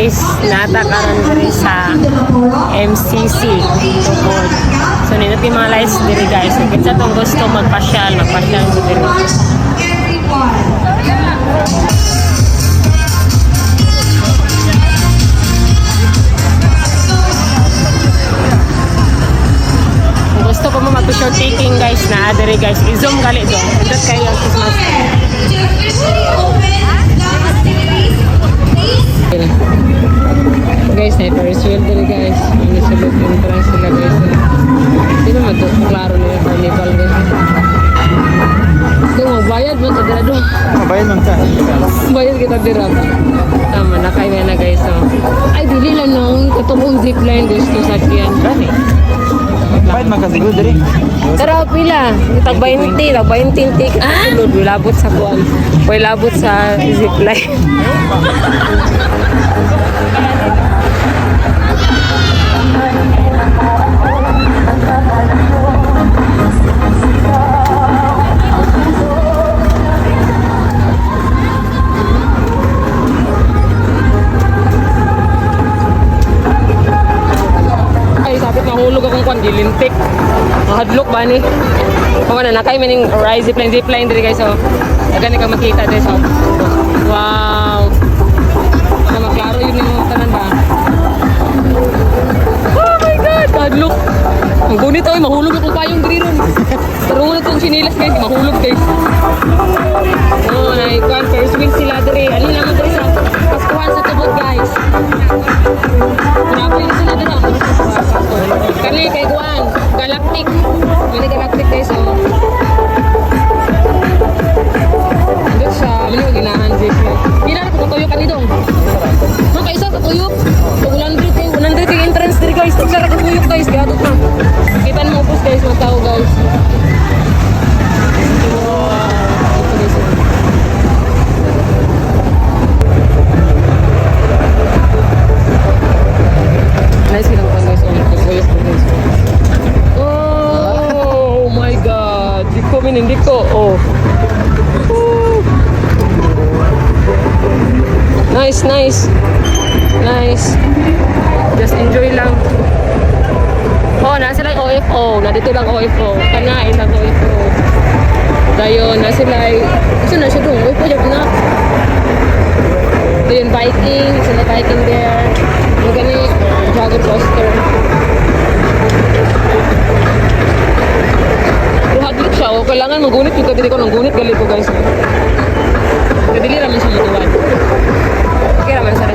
guys, nata karon diri sa MCC tungkol. So nindot yung mga lights diri guys. So kinsa tong gusto magpasyal mo diri. Kung gusto ko mo mag-picture taking guys na diri guys, i-zoom gali dong. Ito kayo Christmas. Guys, na Paris Wheel dali guys. Ano sa loob entrance sila guys. Hindi naman ito. Klaro na yung carnival guys. Ito magbayad mo ito dira doon. Bayad man ka. Bayad kita dira. Tama na kayo na guys. So. Ay dili lang nung katong zipline gusto sa kiyan. Dami. Bayad man ka siguro diri. Tara pila. Tag 20 tik. Sulod labot sa kuan. Koy labot sa zipline. Mahulog akong kwan, gilintik. Mahadlok ba ni? Kung ano, nakay maning zipline diri guys. So, agani ka makita diri. So, wow. Ano, maklaro yun yung tanan ba? Oh my God! Mahadlok. Ang gunit oy, mahulog akong payong diri ron. Tarungan na itong sinilas guys, mahulog guys. Oh, naikwan, first wheel sila diri. Ano naman diri sa Paskuhan sa tubod guys. Grabe sila diri. Kani kay Juan, Galactic. Mini Galactic guys, oh. Dito sa, ano yung ginahan dito. Pila na kung tuyok kanidong. No, kaisa ka tuyok. 100 kay entrance dito guys. Isa ka tuyok guys, gatot na. Kita mo po guys, magtao guys. Nice silang pan guys, tuyok guys. Oh my God, hindi ko. Oh. Nice. Just enjoy lang. Oh, nasa lang OFO. Nandito lang OFO. Kanain lang OFO. Dayon, nasa lang. Gusto na siya doon. OFO, yung na. Dayon, biking. Sila biking there. Yung ganit. Jogger coaster. Hadlik siya. O, kailangan magunit. Yung kadili ko ng gunit. Galit ko guys. Kadili naman siya matuwan. Okay naman sa